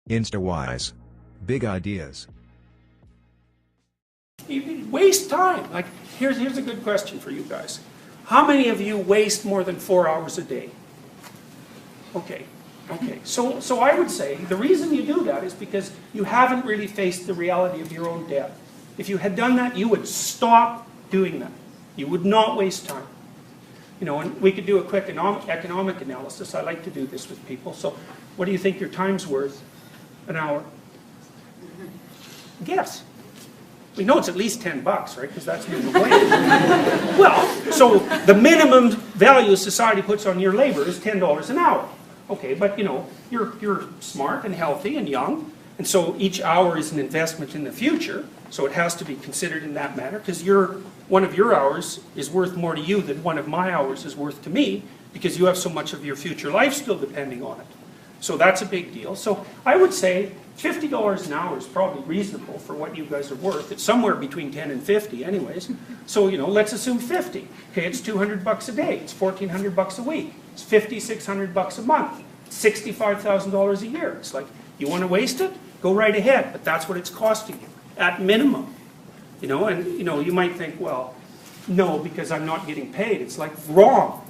Instawise. Big ideas. You waste time. Like, here's a good question for you guys. How many of you waste more than 4 hours a day? Okay. So I would say the reason you do that is because you haven't really faced the reality of your own death. If you had done that, you would stop doing that. You would not waste time. You know, and we could do a quick economic analysis. I like to do this with people. So what do you think your time's worth an hour? Guess. We know it's at least $10, right? Because that's minimum wage. Well, so the minimum value society puts on your labor is $10 an hour. Okay, but you know, you're smart and healthy and young, and so each hour is an investment in the future, so it has to be considered in that manner, because one of your hours is worth more to you than one of my hours is worth to me, because you have so much of your future life still depending on it. So that's a big deal. So I would say $50 an hour is probably reasonable for what you guys are worth. It's somewhere between 10 and 50 anyways. So, you know, let's assume 50. Okay, it's $200 a day. It's $1,400 a week. It's $5,600 a month. It's $65,000 a year. It's like, you want to waste it? Go right ahead. But that's what it's costing you, at minimum. You know, and you know, you might think, well, no, because I'm not getting paid. It's like, wrong.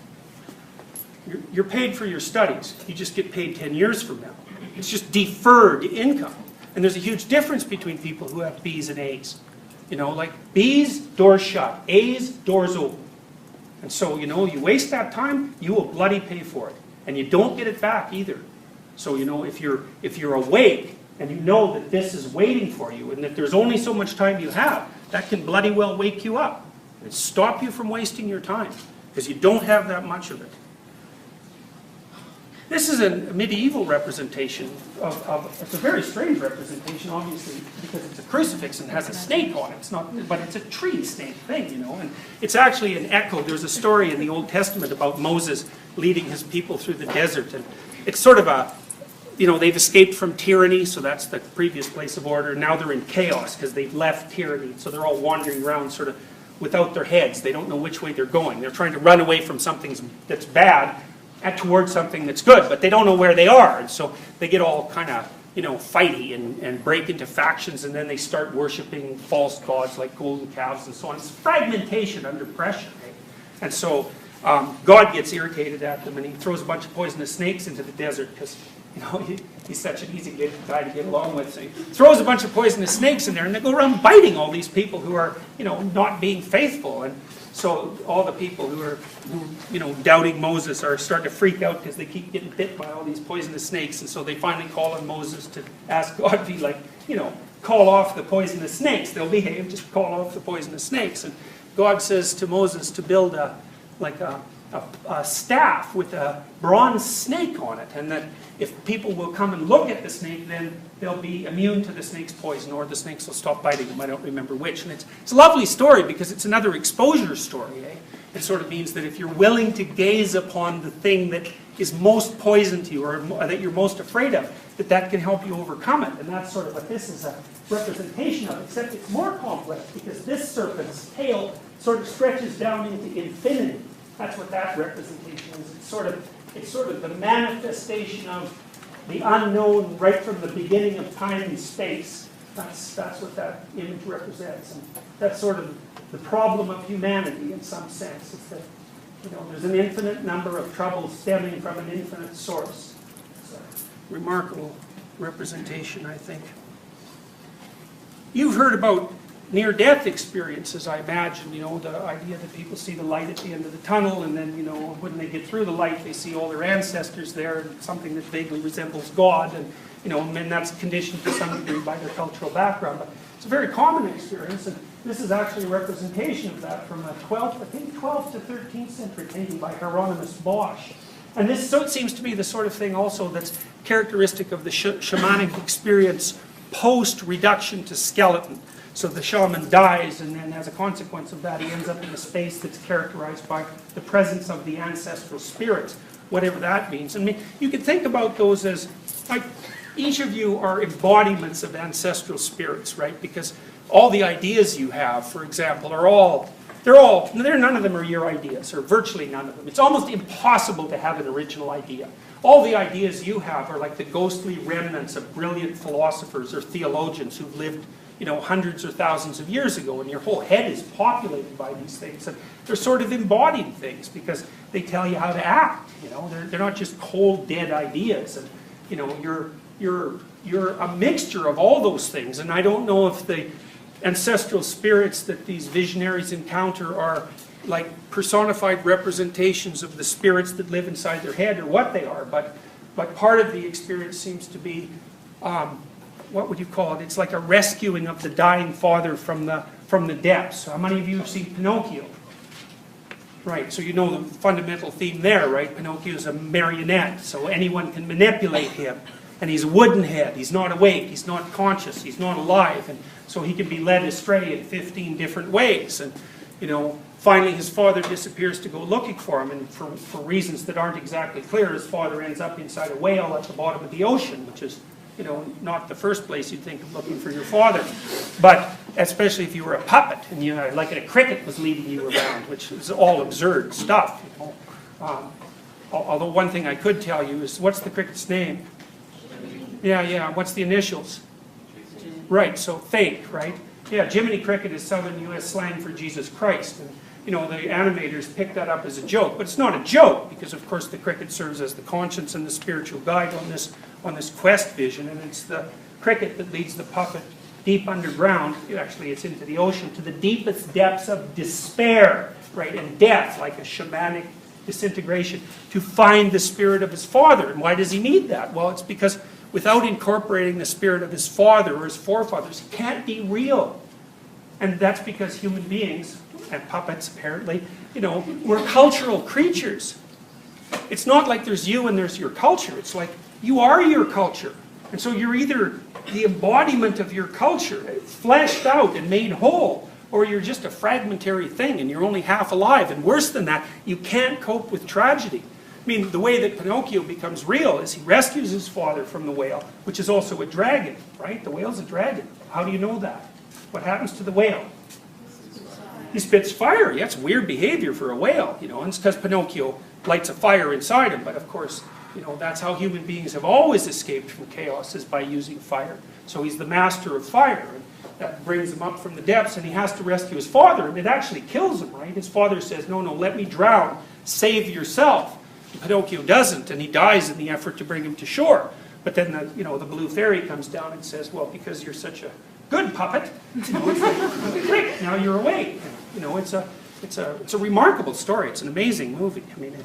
You're paid for your studies. You just get paid 10 years from now. It's just deferred income. And there's a huge difference between people who have B's and A's. You know, like B's, doors shut. A's, doors open. And so, you know, you waste that time, you will bloody pay for it. And you don't get it back either. So, you know, if you're awake and you know that this is waiting for you and that there's only so much time you have, that can bloody well wake you up and stop you from wasting your time because you don't have that much of it. This is a medieval representation it's a very strange representation, obviously, because it's a crucifix and has a snake on it. It's not, but it's a tree snake thing, you know. And it's actually an echo. There's a story in the Old Testament about Moses leading his people through the desert, and it's sort of a, you know, they've escaped from tyranny, so that's the previous place of order. Now they're in chaos because they've left tyranny, so they're all wandering around sort of without their heads. They don't know which way they're going. They're trying to run away from something that's bad and towards something that's good, but they don't know where they are, and so they get all kind of, you know, fighty and break into factions, and then they start worshipping false gods like golden calves and so on. It's fragmentation under pressure, right? And so God gets irritated at them, and he throws a bunch of poisonous snakes into the desert because, you know, he's such an easy guy to get along with. So he throws a bunch of poisonous snakes in there, and they go around biting all these people who are, you know, not being faithful. And so all the people who are, you know, doubting Moses are starting to freak out because they keep getting bit by all these poisonous snakes. And so they finally call on Moses to ask God to, like, you know, call off the poisonous snakes. They'll behave, just call off the poisonous snakes. And God says to Moses to build a staff with a bronze snake on it, and that if people will come and look at the snake, then they'll be immune to the snake's poison, or the snakes will stop biting them. I don't remember which. And it's a lovely story because it's another exposure story. It sort of means that if you're willing to gaze upon the thing that is most poison to you, or that you're most afraid of, that can help you overcome it. And that's sort of what this is a representation of, except it's more complex because this serpent's tail sort of stretches down into infinity. That's what that representation is. It's sort of the manifestation of the unknown right from the beginning of time and space. That's what that image represents. And that's sort of the problem of humanity in some sense. It's that, you know, there's an infinite number of troubles stemming from an infinite source. It's a remarkable representation, I think. You've heard about near-death experiences, I imagine, you know, the idea that people see the light at the end of the tunnel, and then, you know, when they get through the light, they see all their ancestors there, and something that vaguely resembles God, and, you know, and that's conditioned to some degree by their cultural background. But it's a very common experience, and this is actually a representation of that from a 12th to 13th century painting by Hieronymus Bosch. And this seems to be the sort of thing also that's characteristic of the shamanic experience post-reduction to skeleton. So the shaman dies, and then as a consequence of that, he ends up in a space that's characterized by the presence of the ancestral spirits, whatever that means. I mean, you could think about those as, like, each of you are embodiments of ancestral spirits, right? Because all the ideas you have, for example, none of them are your ideas, or virtually none of them. It's almost impossible to have an original idea. all the ideas you have are like the ghostly remnants of brilliant philosophers or theologians who've lived, hundreds or thousands of years ago, and your whole head is populated by these things. And they're sort of embodied things because they tell you how to act. They're not just cold, dead ideas. And you're a mixture of all those things. And I don't know if the ancestral spirits that these visionaries encounter are like personified representations of the spirits that live inside their head or what they are, but part of the experience seems to be, what would you call it? It's like a rescuing of the dying father from the depths. How many of you have seen Pinocchio? Right, so you know the fundamental theme there, right? Pinocchio is a marionette, so anyone can manipulate him. And he's a wooden head, he's not awake, he's not conscious, he's not alive, and so he can be led astray in 15 different ways. And finally his father disappears to go looking for him, and for reasons that aren't exactly clear, his father ends up inside a whale at the bottom of the ocean, which is, not the first place you'd think of looking for your father. But especially if you were a puppet, and like a cricket was leading you around, which is all absurd stuff. Although one thing I could tell you is, what's the cricket's name? Yeah, what's the initials? Right, so fake, right? Yeah, Jiminy Cricket is Southern U.S. slang for Jesus Christ. And, the animators picked that up as a joke. But it's not a joke, because of course the cricket serves as the conscience and the spiritual guide on this quest vision. And it's the cricket that leads the puppet deep underground, actually it's into the ocean, to the deepest depths of despair, right, and death, like a shamanic disintegration, to find the spirit of his father. And why does he need that? Well, it's because without incorporating the spirit of his father or his forefathers, he can't be real. And that's because human beings, and puppets apparently, we're cultural creatures. It's not like there's you and there's your culture. It's like you are your culture. And so you're either the embodiment of your culture, fleshed out and made whole, or you're just a fragmentary thing and you're only half alive. And worse than that, you can't cope with tragedy. I mean, the way that Pinocchio becomes real is he rescues his father from the whale, which is also a dragon, right? The whale's a dragon. How do you know that? What happens to the whale? He spits fire. Yeah, it's weird behavior for a whale, and it's because Pinocchio lights a fire inside him. But of course, that's how human beings have always escaped from chaos, is by using fire. So he's the master of fire, and that brings him up from the depths, and he has to rescue his father, and it actually kills him, right? His father says, no, let me drown, save yourself. And Pinocchio doesn't, and he dies in the effort to bring him to shore. But then the blue fairy comes down and says, well, because you're such a good puppet, it's like, now you're awake. It's a remarkable story. It's an amazing movie. I mean,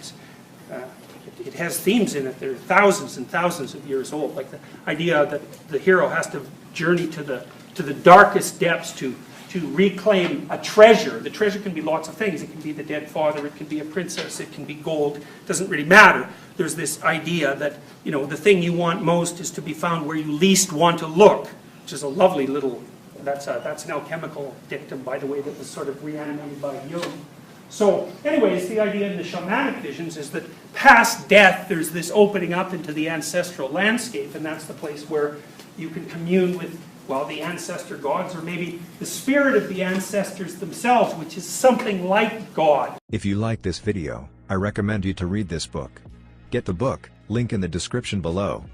it has themes in it that are thousands and thousands of years old, like the idea that the hero has to journey to the darkest depths to reclaim a treasure. The treasure can be lots of things. It can be the dead father, it can be a princess, it can be gold. It doesn't really matter. There's this idea that the thing you want most is to be found where you least want to look, which is a lovely little, that's an alchemical dictum, by the way, that was sort of reanimated by Jung. So anyways, the idea in the shamanic visions is that past death, there's this opening up into the ancestral landscape, and that's the place where you can commune with, well, the ancestor gods, or maybe the spirit of the ancestors themselves, which is something like God. If you like this video, I recommend you to read this book. Get the book, link in the description below.